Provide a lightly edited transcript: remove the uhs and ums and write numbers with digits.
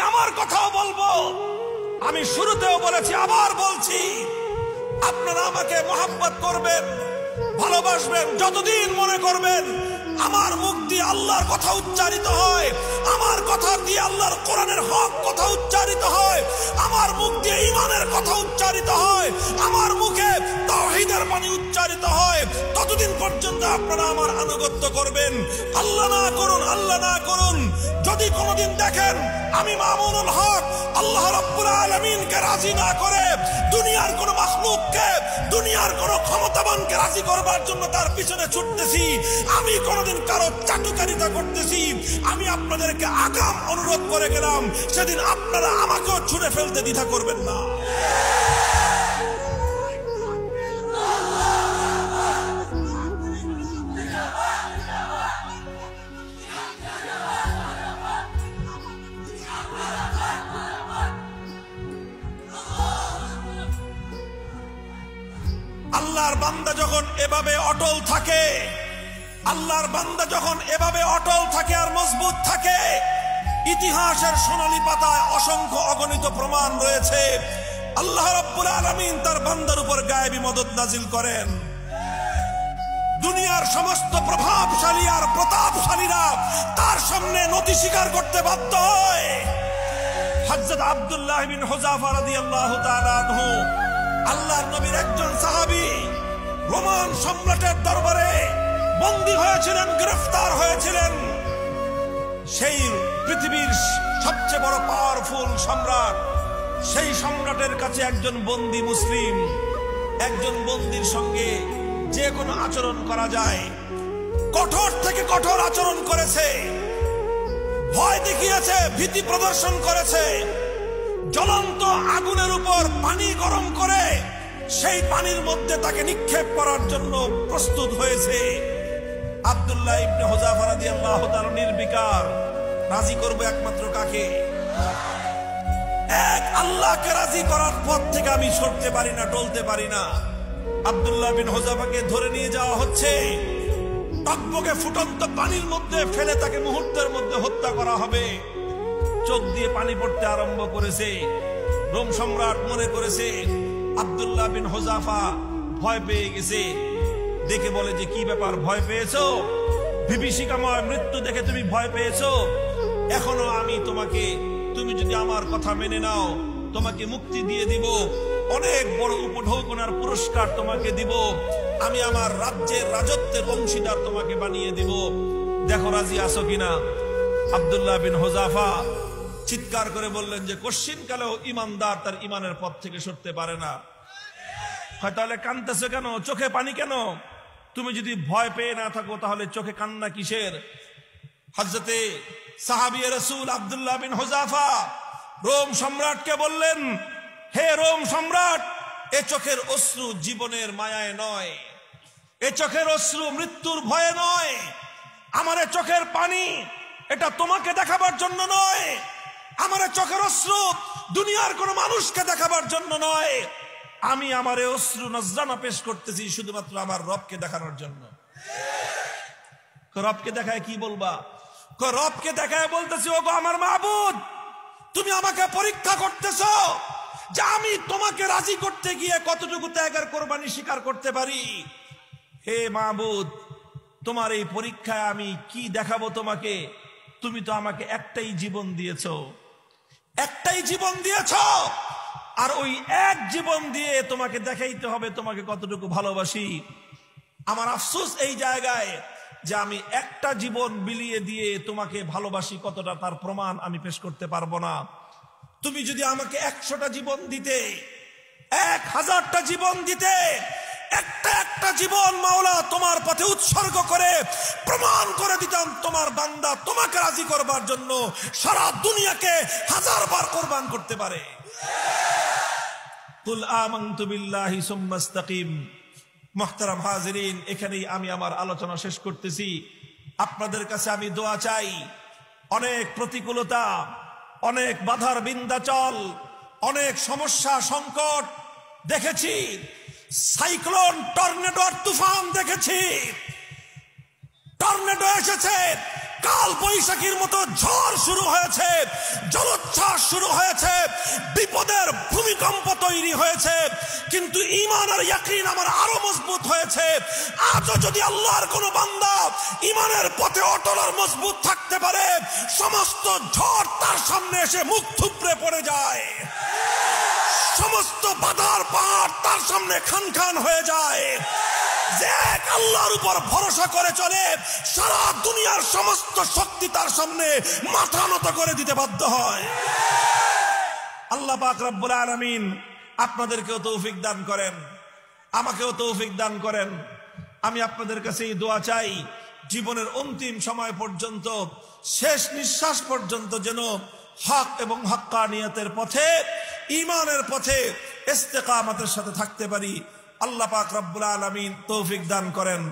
আমার কথাও বলবো। আমি শুরুতেও বলেছি, আবার বলছি, আপনারা আমাকে মহব্বত করবেন, ভালোবাসবেন যতদিন মনে করবেন আমার মুখ দিয়ে আল্লাহর কথা উচ্চারিত হয়, আমার কথা দিয়ে আল্লাহর কোরআনের হক কথা উচ্চারিত হয়, আমার মুখ দিয়ে ঈমানের কথা উচ্চারিত হয়, আমার মুখে তাওহীদের বাণী উচ্চারিত হয়, ততদিন পর্যন্ত আপনারা আমার আনুগত্য করবেন। আল্লাহ না করুন, আল্লাহ না করুন, যদি কোনোদিন দেখেন আমি মামুনুল হক আল্লাহ রাব্বুল আলামিনকে রাজি না করে দুনিয়ার কোন মাখলুককে, দুনিয়ার কোন ক্ষমতাবানকে রাজি করবার জন্য তার পিছনে ছুটতেছি, আমি কোনোদিন কারো চাটুকারিতা করতেছি, আমি আপনাদেরকে আগাম অনুরোধ করে গেলাম, সেদিন আপনারা আমাকেও ছুঁড়ে ফেলতে দ্বিধা করবেন না। আল্লাহর বান্দা যখন এভাবে অটল থাকে, আল্লাহর বান্দা যখন এভাবে অটল থাকে আর মজবুত থাকে, ইতিহাসের সোনালী পাতায় অসংখ্য অগণিত প্রমাণ রয়েছে আল্লাহ রাব্বুল আলামিন তার বান্দার উপর গায়েবী মদদ নাজিল করেন। দুনিয়ার সমস্ত প্রভাবশালী আর প্রতাপশালীরা তার সামনে নতি স্বীকার করতে বাধ্য হয়। হযরত আব্দুল্লাহ বিন হুযাফা রাদিয়াল্লাহু তাআলা আনহু, আল্লাহর নবীর একজন সাহাবী, রোমান সম্রাটের দরবারে বন্দী হয়েছিলেন, গ্রেফতার হয়েছিলেন। সেই পৃথিবীর সবচেয়ে বড় পাওয়ারফুল সম্রাট, সেই সম্রাটের কাছে একজন বন্দী মুসলিম, একজন বন্দীর সঙ্গে যে কোনো আচরণ করা যায়, কঠোর থেকে কঠোর আচরণ করেছে, ভয় দেখিয়েছে, ভীতি প্রদর্শন করেছে, জ্বলন্ত আগুনের উপর পানি গরম করে সেই পানির মধ্যে তাকে নিক্ষেপ করার জন্য প্রস্তুত হয়েছে। আব্দুল্লাহ ইবনে হুযাফা রাদিয়াল্লাহু তাআলা নির্বিকার, রাজি করব একমাত্র কাকে? এক আল্লাহকে রাজি করার পর থেকে আমি সরতে পারি না, টলতে পারি না। আব্দুল্লাহ বিন হুযাফাকে ধরে নিয়ে যাওয়া হচ্ছে, টকবকে ফুটন্ত পানির মধ্যে ফেলে তাকে মুহূর্তের মধ্যে হত্যা করা হবে। চোখ দিয়ে পানি পড়তে আরম্ভ করেছে। রোম সম্রাট মনে করেছে আব্দুল্লাহ বিন হুযাফা ভয় পেয়ে গেছে, দেখে বলে যে কি ব্যাপার, ভয় পেয়েছো? বিভীষিকাময় মৃত্যু দেখে তুমি ভয় পেয়েছো? এখনো আমি তোমাকে, তুমি যদি আমার কথা মেনে নাও, তোমাকে মুক্তি দিয়ে দিব, অনেক বড় উপঢৌকনার পুরস্কার তোমাকে দিব, আমি আমার রাজ্যের রাজত্বের অংশীদার তোমাকে বানিয়ে দিব, দেখো রাজি আছো কিনা। আব্দুল্লাহ বিন হুযাফা চিৎকার করে বললেন যে কশ্চিন কালেও ইমানদার তার ইমানের পথ থেকে সরতে পারে না। হয় তাহলে কাঁদতেছো কেন, চোখে পানি কেন? তুমি যদি ভয় পেয়ে না থাকো তাহলে চোখে কান্না কিসের? হযরতে সাহাবী রাসূল আব্দুল্লাহ বিন হুযাফা রোম সম্রাটকে বললেন, হে রোম সম্রাট, এ চোখের অশ্রু জীবনের মায়ায় নয়, এ চোখের অশ্রু মৃত্যুর ভয়ে নয়, আমার এ চোখের পানি এটা তোমাকে দেখাবার জন্য নয়, আমার এ চোখের অশ্রু দুনিয়ার কোন মানুষকে দেখাবার জন্য নয়, আমি আমার এ অশ্রু নজরানা পেশ করতেছি শুধুমাত্র আমার রবকে দেখানোর জন্য। রবকে দেখায় কি বলবা? রবকে দেখায় বলতেছি, ওগো আমার মাবুদ, তুমি আমাকে পরীক্ষা করতেছো যে আমি তোমাকে রাজি করতে গিয়ে কতটুকু ত্যাগ আর কোরবানি স্বীকার করতে পারি। হে মাবুদ, তোমার এই পরীক্ষায় আমি কি দেখাবো তোমাকে? তুমি তো আমাকে একটাই জীবন দিয়েছো, একটাই জীবন দিয়েছো, আর ওই এক জীবন দিয়ে তোমাকে দেখাইতে হবে তোমাকে কতটুকু ভালোবাসি। আমার আফসোস এই জায়গায় যে আমি একটা জীবন বিলিয়ে দিয়ে তোমাকে ভালোবাসি কতটা তার প্রমাণ আমি পেশ করতে পারবো না। তুমি যদি আমাকে 100টা জীবন দিতে, 1000টা জীবন দিতে, একটা একটা জীবন মাওলা তোমার পথে উৎসর্গ করে প্রমাণ করে দিতাম তোমার বান্দা তোমাকে রাজি করবার জন্য সারা দুনিয়াকে 1000 বার কোরবান করতে পারে। কুল আমানতু বিল্লাহি সুম্মা ইসতাকিম। মুহতারাম হাজিরিন, এখানেই আমি আমার আলোচনা শেষ করতেছি। আপনাদের কাছে আমি দোয়া চাই। অনেক প্রতিকূলতা, অনেক বাধার বিন্ধ্যাচল, অনেক সমস্যা সংকট দেখেছি, সাইক্লোন, টর্নেডো, তুফান দেখেছি। টর্নেডো এসেছে, কাল বৈশাখীর মতো ঝড় শুরু হয়েছে, জলোচ্ছ্বাস শুরু হয়েছে, বিপদের ভূমিকম্প তৈরি হয়েছে, কিন্তু ঈমান আর ইয়াকিন আমার আরো মজবুত হয়েছে। আজও যদি আল্লাহর কোন বান্দা ঈমানের পথে অটল আর মজবুত থাকতে পারে, সমস্ত ঝড় তার সামনে এসে মুখ থুবড়ে পড়ে যায়, সমস্ত বাধার পাহাড় তার সামনে খান খান হয়ে যায়। যে আল্লাহর উপর ভরসা করে চলে, সারা দুনিয়ার সমস্ত শক্তি তার সামনে মাথা নত করে দিতে বাধ্য হয়। আল্লাহ পাক রব্বুল আলামিন আপনাদেরকেও তৌফিক দান করেন, আমাকেও তৌফিক দান করেন। আমি আপনাদের কাছে এই দোয়া চাই, জীবনের অন্তিম সময় পর্যন্ত, শেষ নিঃশ্বাস পর্যন্ত যেন হক এবং হক্কানিয়তের পথে, ঈমানের পথে ইস্তেকামতের সাথে থাকতে পারি। আল্লাহ পাক রব্বুল আলামিন তৌফিক দান করেন।